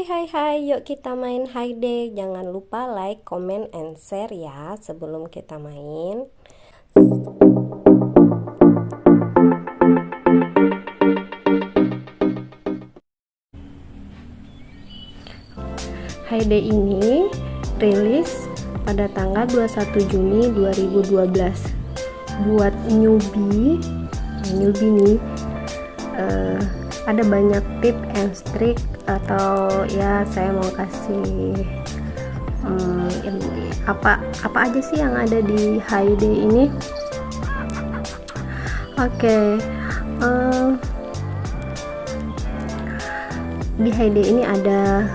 Hai, yuk kita main Hayde. Jangan lupa like, comment, and share ya sebelum kita main. Hayde ini rilis pada tanggal 21 Juni 2012. Buat newbie nih, ada banyak tip and trik, atau ya saya mau kasih apa aja sih yang ada di Hayde ini. Oke. Di Hayde ini ada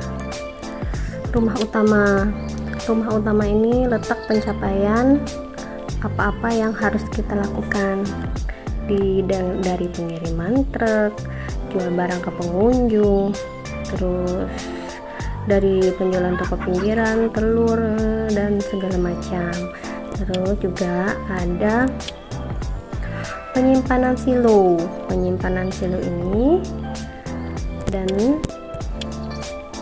rumah utama ini letak pencapaian apa-apa yang harus kita lakukan dari pengiriman truk, jual barang ke pengunjung, terus dari penjualan toko pinggiran, telur, dan segala macam. Terus juga ada penyimpanan silo ini, dan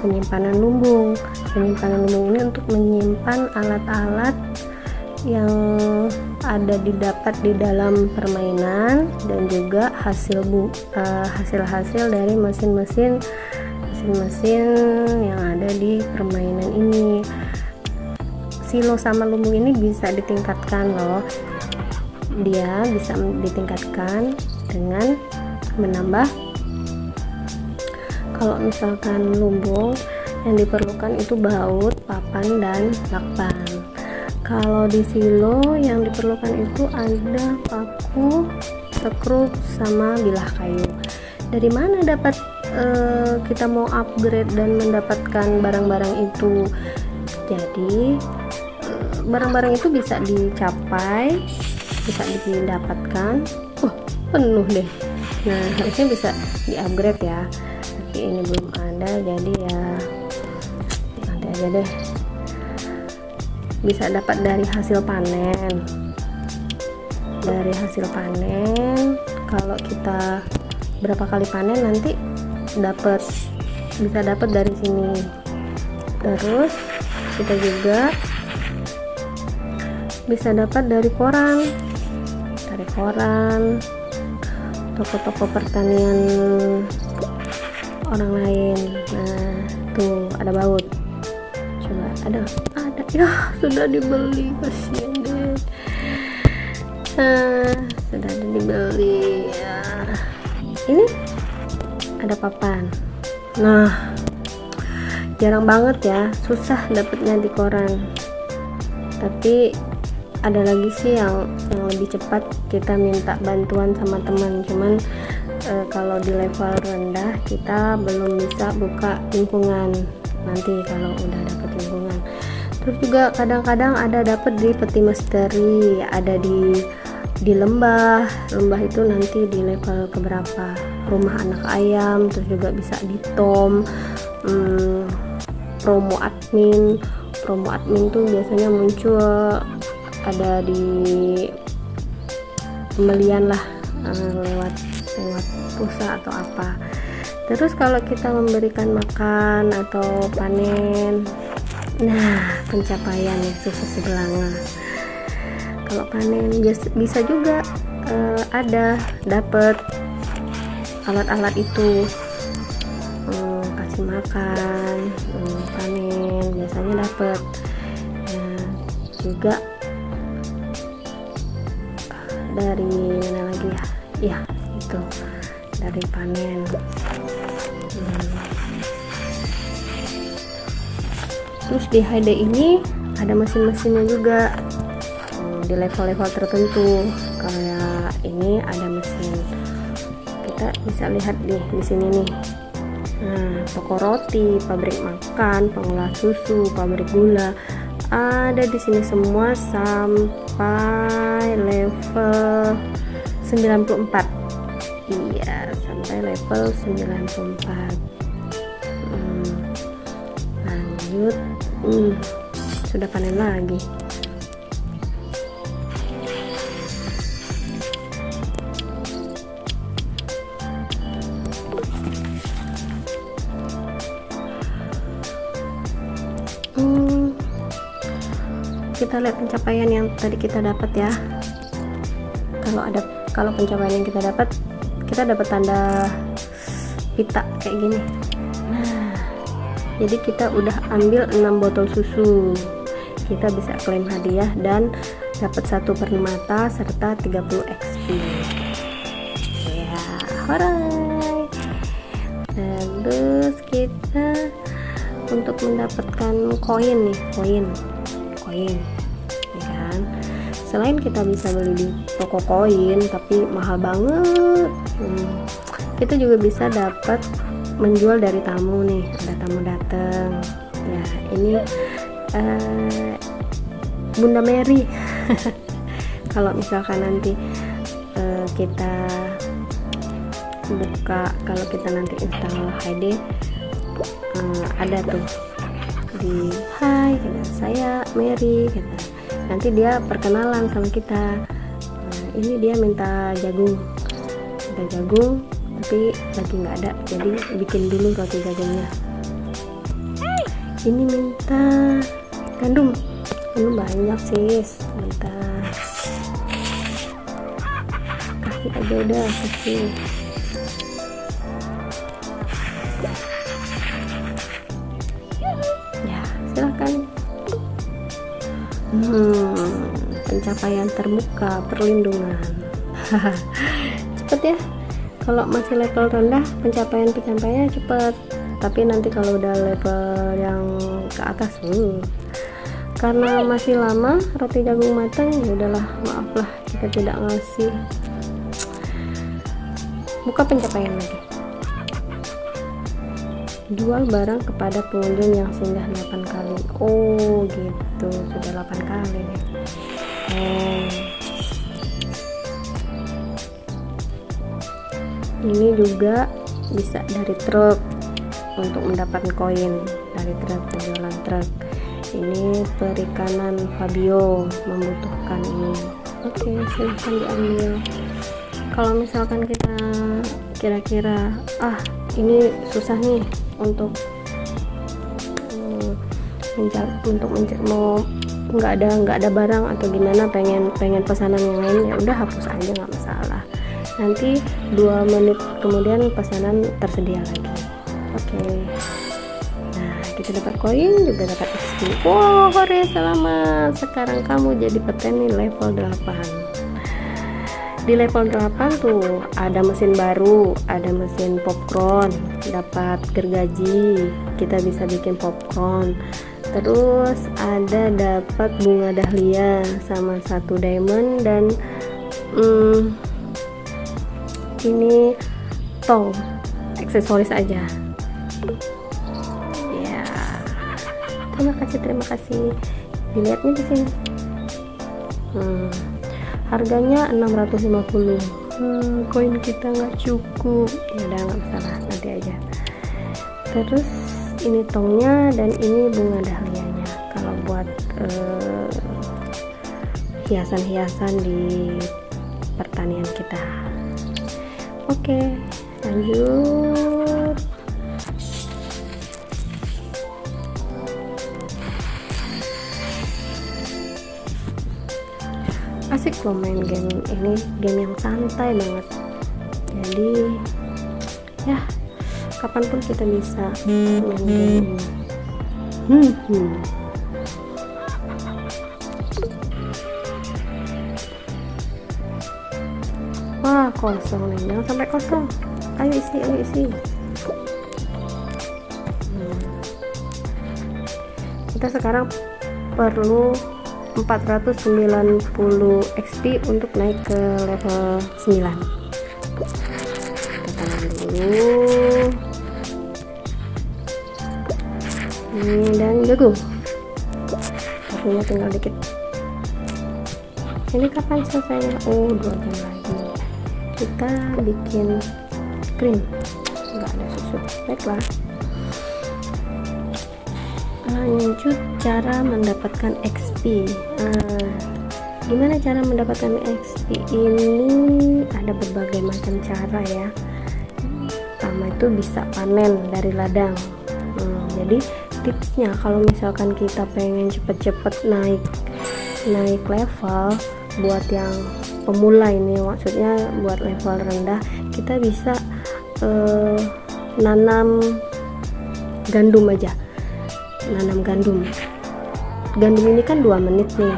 penyimpanan lumbung ini untuk menyimpan alat-alat yang didapat di dalam permainan, dan juga hasil-hasil dari mesin-mesin yang ada di permainan ini. Silo sama lumbung ini bisa ditingkatkan loh. Dia bisa ditingkatkan dengan menambah, kalau misalkan lumbung yang diperlukan itu baut, papan, dan lakban. Kalau di silo yang diperlukan itu ada paku, sekrup, sama bilah kayu. Dari mana dapat kita mau upgrade dan mendapatkan barang-barang itu? Jadi barang-barang itu bisa dicapai, bisa didapatkan. Penuh deh. Nah, harusnya bisa di-upgrade ya. Tapi ini belum ada, jadi ya nanti aja deh. Bisa dapat dari hasil panen. Kalau kita berapa kali panen nanti bisa dapat dari sini. Terus kita juga bisa dapat dari koran, toko-toko pertanian orang lain. Nah, tuh ada baut. Coba ada ya, sudah dibeli, kasihan deh. Sudah dibeli ya. Ini ada papan. Nah, jarang banget ya, susah dapetnya di koran. Tapi ada lagi sih yang lebih cepat, kita minta bantuan sama teman. Cuman kalau di level rendah kita belum bisa buka lingkungan. Nanti kalau udah dapet lingkungan. Terus juga kadang-kadang ada dapet di peti misteri, ada di lembah itu nanti di level keberapa, rumah anak ayam. Terus juga bisa di tom, promo admin tuh biasanya muncul ada di pembelian lah, lewat pulsa atau apa. Terus kalau kita memberikan makan atau panen, nah pencapaian yang susah sebelanga. Kalau panen bisa juga dapat alat-alat itu, kasih makan, panen biasanya dapat. Nah, juga dari mana lagi ya itu dari panen. Terus di Hayde ini ada mesin-mesinnya juga, di level-level tertentu. Kayak ini ada mesin, kita bisa lihat di sini nih. Nah, toko roti, pabrik makan, pengolah susu, pabrik gula, ada di sini semua sampai level 94. Iya, sampai level 94. Lanjut, sudah panen lagi. kita lihat pencapaian yang tadi kita dapat ya. Kalau pencapaian yang kita dapat tanda pita kayak gini. Nah, jadi kita udah ambil 6 botol susu. Kita bisa klaim hadiah dan dapat 1 permata serta 30 XP. Ya, alright. Terus kita untuk mendapatkan koin nih, koin ya kan. Selain kita bisa beli di toko koin tapi mahal banget, kita juga bisa dapat menjual dari tamu nih. Ada tamu datang ya, ini Bunda Mary. Kalau misalkan nanti kita buka, kalau kita nanti install HD, ada tuh di hai saya Mary gitu. Nanti dia perkenalan sama kita. Ini dia minta jagung tapi lagi nggak ada, jadi bikin dulu roti jagungnya. Ini minta gandum banyak sis, bentar kasih aja, udah kasih. Ya silahkan. Pencapaian terbuka perlindungan. Cepet ya, kalau masih level rendah pencapaiannya cepet, tapi nanti kalau udah level yang ke atas karena masih lama roti jagung matang, ya udahlah, maaflah jika tidak ngasih. Buka pencapaian lagi. Jual barang kepada pengunjung yang singgah 8 kali. Oh gitu, sudah 8 kali nih. Ini juga bisa dari truk untuk mendapatkan koin dari truk, penjualan truk. Ini perikanan Fabio membutuhkan ini. Oke, silahkan diambil. Kalau misalkan kita kira-kira ini susah nih untuk mau nggak ada barang atau gimana, pengen pesanan yang lain, ya udah hapus aja, nggak masalah. Nanti 2 menit kemudian pesanan tersedia lagi. Oke. Nah, kita dapat koin juga dapat XP. Wow, hore, selamat. Sekarang kamu jadi petani level 8. Di level 8 tuh ada mesin baru, ada mesin popcorn, dapat gergaji, kita bisa bikin popcorn. Terus ada dapat bunga dahlia sama 1 diamond, dan ini tong aksesoris aja ya. Terima kasih. Dilihatnya di sini. Harganya 650. Koin kita nggak cukup, ya udah nggak masalah, nanti aja. Terus ini tongnya dan ini bunga dahlianya kalau buat hiasan-hiasan di pertanian kita. Oke, lanjut. Asik loh main game ini, game yang santai banget. Jadi ya kapanpun kita bisa main game ini. Wah, kosong nih, jangan sampai kosong. Ayo isi. Kita sekarang perlu 490 XP untuk naik ke level 9. Kita tanam dulu. Ini dan jagung. Waktunya tinggal dikit. Ini kapan selesainya? Oh, 2 jam lagi. Kita bikin krim, nggak ada susu. Baiklah, lanjut cara mendapatkan XP. Gimana cara mendapatkan XP ini? Ada berbagai macam cara ya. Pertama itu bisa panen dari ladang. Jadi tipsnya kalau misalkan kita pengen cepet-cepet naik naik level buat yang pemula ini, maksudnya buat level rendah, kita bisa nanam gandum aja. Nanam gandum ini kan 2 menit nih.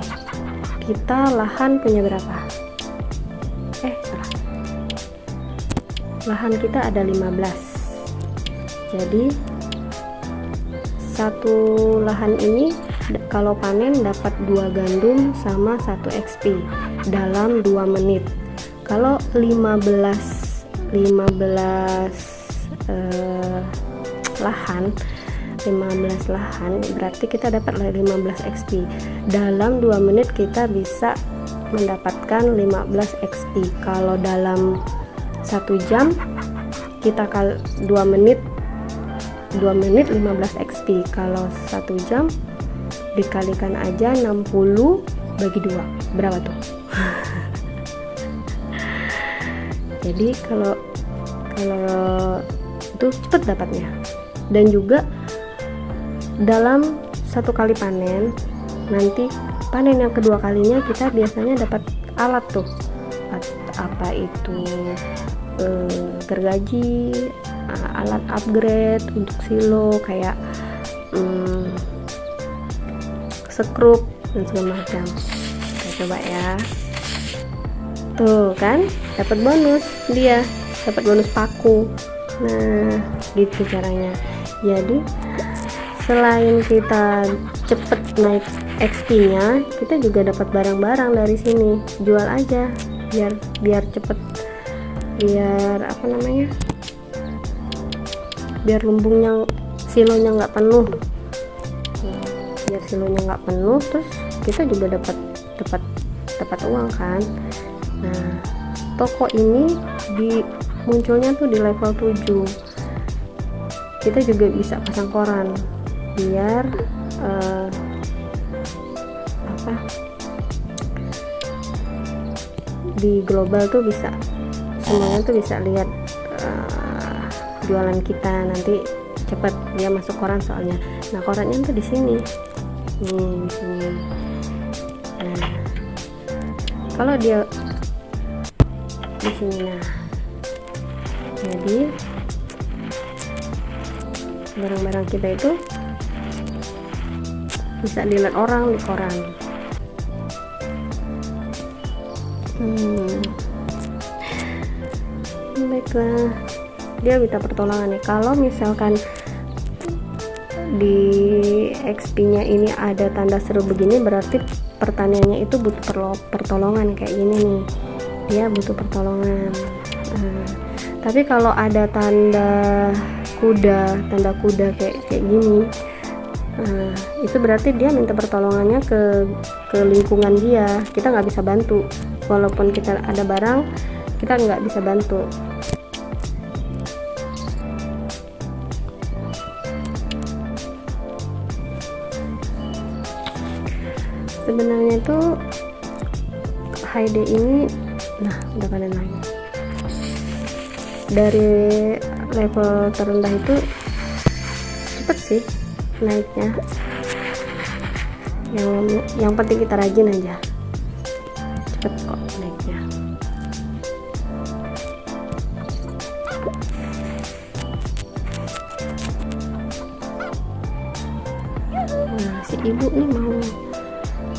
Kita lahan punya berapa? Salah. Lahan kita ada 15. Jadi satu lahan ini kalau panen dapat 2 gandum sama 1 XP dalam 2 menit. Kalau 15 lahan berarti kita dapat 15 XP. Dalam 2 menit kita bisa mendapatkan 15 XP. Kalau dalam 1 jam kita 2 menit 15 XP. Kalau 1 jam dikalikan aja 60 bagi 2, berapa tuh? Jadi kalau itu cepet dapatnya. Dan juga dalam 1 kali panen, nanti panen yang kedua kalinya kita biasanya dapat alat tuh, apa itu gergaji, alat upgrade untuk silo kayak skrup dan segala macam. Kita coba ya. Tuh kan, dapat bonus, dia dapat bonus paku. Nah, gitu caranya. Jadi selain kita cepet naik XP-nya, kita juga dapat barang-barang dari sini. Jual aja biar cepet, biar biar lumbungnya, silonya nggak penuh. Biar silonya nggak penuh, terus kita juga dapat uang kan. Nah, toko ini munculnya tuh di level 7. Kita juga bisa pasang koran biar di global tuh bisa semuanya tuh bisa lihat jualan kita. Nanti cepat dia masuk koran soalnya. Nah, korannya tuh di sini. Nih, di sini. Nah, kalau dia di sini, nah, jadi barang-barang kita itu bisa dilihat orang di koran. Baiklah, dia minta pertolongan nih. Kalau misalkan di XP-nya ini ada tanda seru begini, berarti pertaniannya itu butuh pertolongan kayak gini nih. Dia butuh pertolongan. Tapi kalau ada tanda kuda kayak gini, itu berarti dia minta pertolongannya ke lingkungan dia. Kita nggak bisa bantu, walaupun kita ada barang, kita nggak bisa bantu. Sebenarnya itu HD ini, nah udah panen lagi. Dari level terendah itu cepet sih naiknya. Yang penting kita rajin aja, cepet kok naiknya. Nah, si ibu nih mau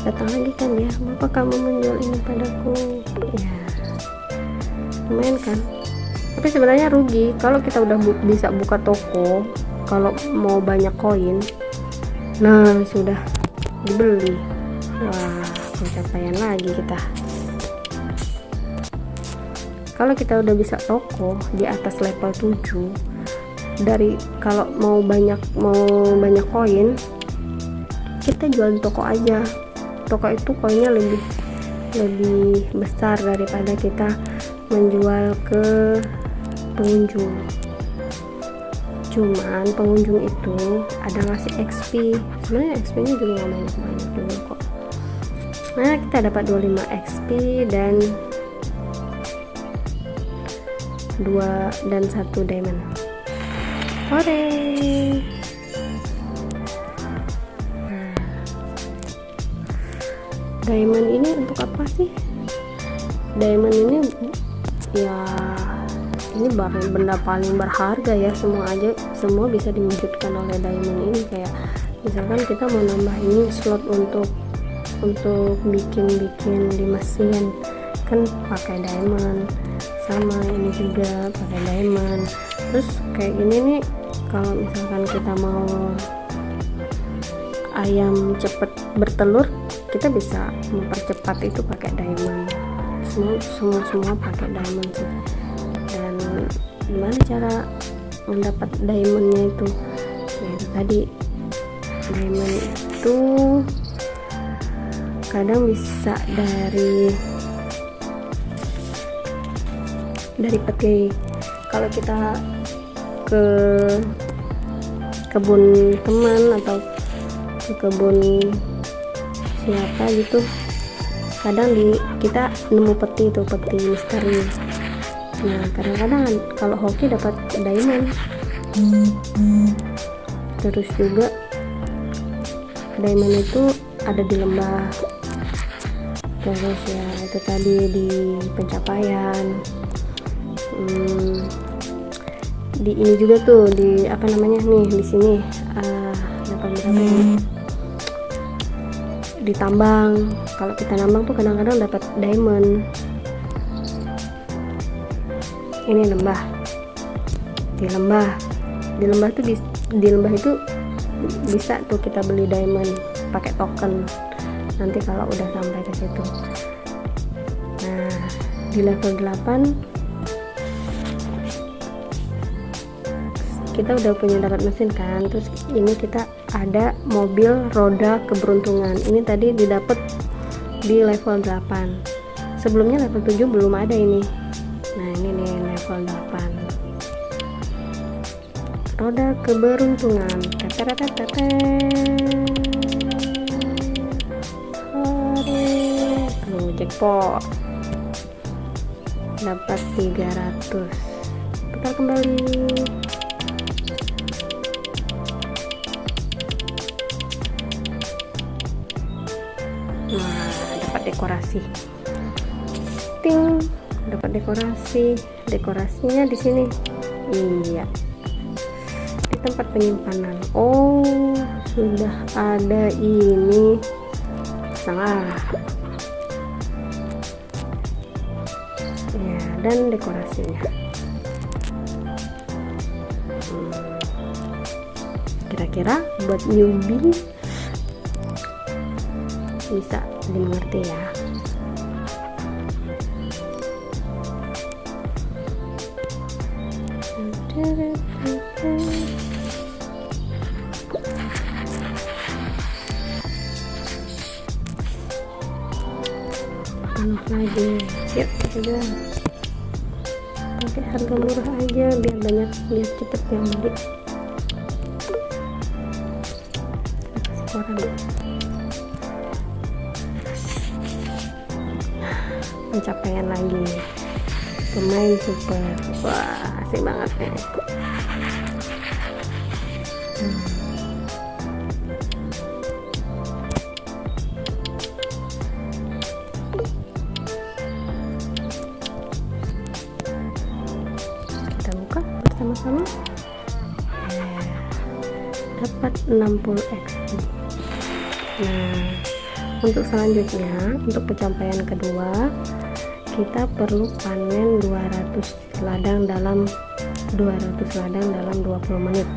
datang lagi kan ya, "Bapak, kamu menjual ini padaku?" Ya, lumayan kan. Tapi sebenarnya rugi kalau kita udah bisa buka toko. Kalau mau banyak koin, nah sudah dibeli, wah pencapaian lagi kita. Kalau kita udah bisa toko di atas level 7, dari kalau mau banyak koin, kita jual toko aja. Toko itu koinnya lebih besar daripada kita menjual ke pengunjung. Cuman pengunjung itu ada ngasih XP. Sebenarnya XP nya juga nggak banyak juga kok. Nah, kita dapat 25 XP dan 1 diamond. Hore. Diamond ini untuk apa sih? Diamond ini ya ini benda paling berharga ya, semua bisa diwujudkan oleh diamond ini. Kayak misalkan kita mau nambahin slot untuk bikin di mesin kan pakai diamond, sama ini juga pakai diamond. Terus kayak gini nih, kalau misalkan kita mau ayam cepet bertelur, kita bisa mempercepat itu pakai diamond. Semua pakai diamond sih. Dan gimana cara mendapat diamondnya itu? Ya itu tadi, diamond itu kadang bisa dari petik. Kalau kita ke kebun teman atau ke kebun siapa gitu, kadang kita nemu peti misteri. Nah kadang-kadang kalau hoki dapat diamond. Terus juga diamond itu ada di lembah. Terus ya itu tadi di pencapaian, di ini juga tuh, di apa namanya nih, di sini di tambang. Kalau kita nambang tuh kadang-kadang dapat diamond. Ini lembah, di lembah tuh di lembah itu bisa tuh kita beli diamond pakai token nanti kalau udah sampai ke situ. Nah di level 8 kita udah punya dapat mesin kan. Terus ini kita ada mobil roda keberuntungan, ini tadi didapat di level 8. Sebelumnya level 7 belum ada ini. Nah ini nih level 8, roda keberuntungan. Tuh jackpot, dapat 300. Putar kembali. Nah dapat dekorasi, ting, dapat dekorasinya di sini. Iya, di tempat penyimpanan. Oh sudah ada ini, salah ya. Dan dekorasinya kira-kira buat newbie bisa dimengerti ya. Panas lagi, yuk udah pakai harga murah aja biar cepet yang beli. Koran pencapaian lagi, pemain super. Wah asik banget nih. Kita buka bersama-sama. Dapat 60 XP. Nah untuk selanjutnya, untuk pencapaian kedua, kita perlu panen 200 ladang dalam 20 menit.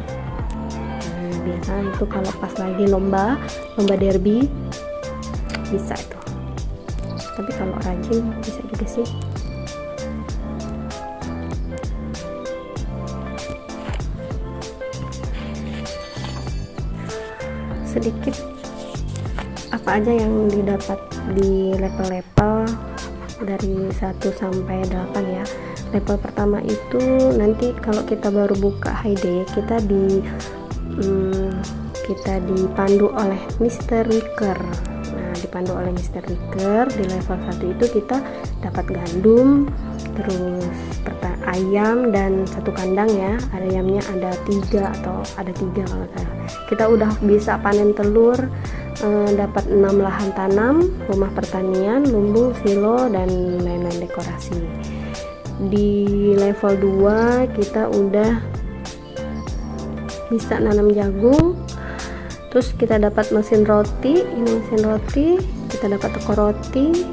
Nah, biasanya itu kalau pas lagi lomba derby bisa itu. Tapi kalau rajin bisa juga sih. Sedikit apa aja yang didapat di level-level dari 1 sampai 8 ya. Level pertama itu nanti kalau kita baru buka HD, kita dipandu oleh Mr. Wicker. Nah dipandu oleh Mr. Wicker di level 1 itu kita dapat gandum, terus ayam dan satu kandang ya. Ayamnya ada 3 atau ada 3 kalau salah. Kita udah bisa panen telur, dapat 6 lahan tanam, rumah pertanian, lumbung, silo, dan lain-lain dekorasi. Di level 2 kita udah bisa nanam jagung, terus kita dapat mesin roti. Ini mesin roti, kita dapat teko roti,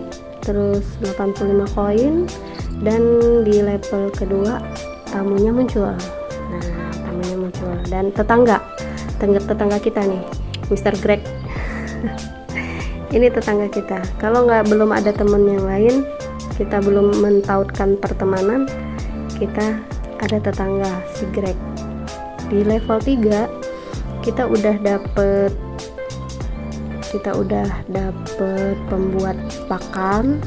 terus 85 koin. Dan di level kedua tamunya muncul. Nah, tamunya muncul dan tetangga kita nih, Mr. Greg. Ini tetangga kita. Kalau belum ada teman yang lain, kita belum mentautkan pertemanan, kita ada tetangga si Greg. Di level 3 kita udah dapet pembuat pakan,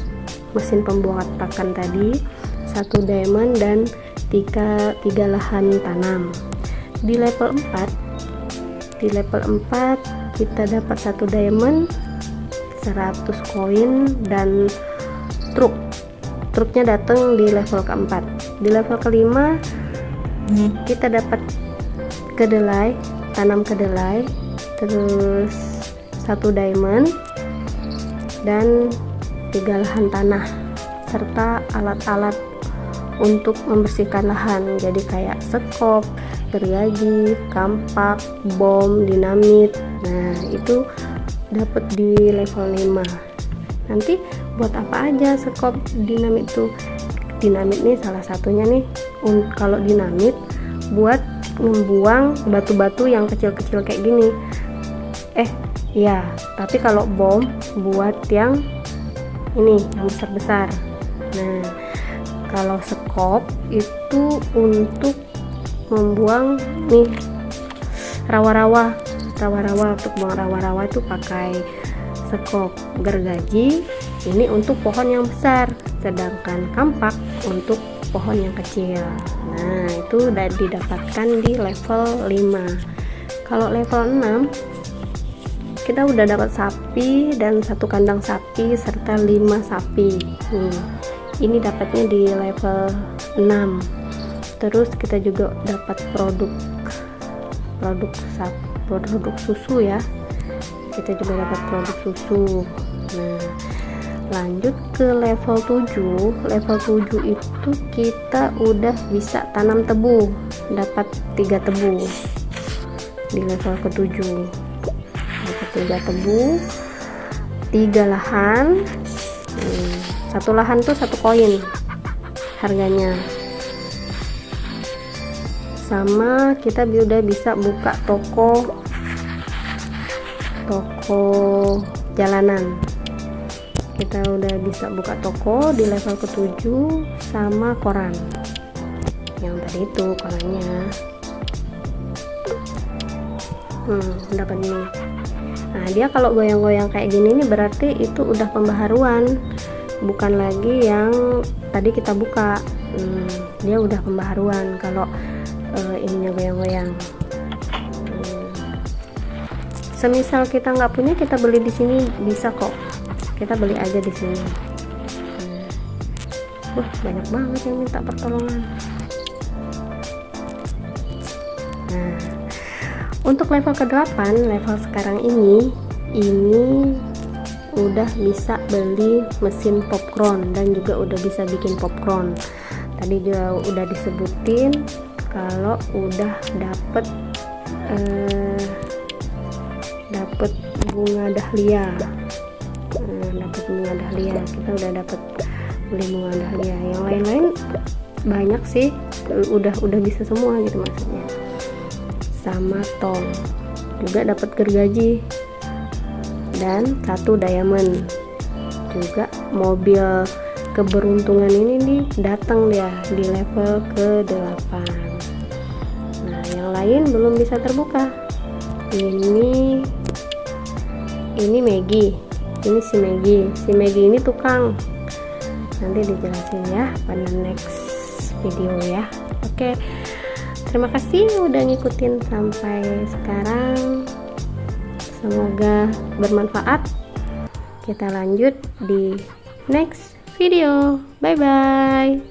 mesin pembuat pakan tadi, 1 diamond dan 3 lahan tanam. Di level 4 kita dapat 1 diamond, 100 koin, dan truknya datang di level keempat. Di level kelima kita dapat kedelai, tanam kedelai, terus 1 diamond dan 3 lahan tanah serta alat-alat untuk membersihkan lahan, jadi kayak sekop, gergaji, kampak, bom, dinamit. Nah, itu dapat di level 5. Nanti buat apa aja sekop, dinamit tuh? Dinamit nih salah satunya nih, kalau dinamit buat membuang batu-batu yang kecil-kecil kayak gini. Iya, tapi kalau bom buat yang ini, yang besar-besar. Nah, kalau sekop itu untuk membuang nih rawa-rawa, untuk buang rawa-rawa itu pakai sekop. Gergaji ini untuk pohon yang besar, sedangkan kampak untuk pohon yang kecil. Nah, itu udah didapatkan di level 5. Kalau level 6 kita udah dapat sapi dan 1 kandang sapi serta 5 sapi. Ini dapatnya di level 6. Terus kita juga dapat produk susu ya. Kita juga dapat produk susu. Nah, lanjut ke level 7. Level 7 itu kita udah bisa tanam tebu, dapat 3 tebu di level ke-7. 3 tebu, 3 lahan, 1 lahan tuh 1 koin harganya. Sama kita udah bisa buka toko jalanan. Kita udah bisa buka toko di level ke-7 sama koran. Yang tadi itu korannya. Dapat ini. Nah, dia kalau goyang-goyang kayak gini nih berarti itu udah pembaharuan, bukan lagi yang tadi kita buka. Dia udah pembaharuan kalau ininya goyang-goyang. Semisal kita nggak punya, kita beli di sini bisa kok. Kita beli aja di sini. Banyak banget yang minta pertolongan. Nah, untuk level ke-8, level sekarang ini udah bisa beli mesin popcorn dan juga udah bisa bikin popcorn. Tadi juga udah disebutin kalau udah dapet bunga dahlia. Dapat bunga dahlia, kita udah dapat beli bunga dahlia. Yang lain-lain banyak sih, udah bisa semua gitu maksudnya. Sama tong juga dapat gergaji dan 1 diamond. Juga mobil keberuntungan ini nih datang dia di level ke-8. Nah, yang lain belum bisa terbuka. Ini Maggie, ini si Maggie ini tukang. Nanti dijelasin ya pada next video ya. Oke, terima kasih udah ngikutin sampai sekarang. Semoga bermanfaat. Kita lanjut di next video. Bye bye.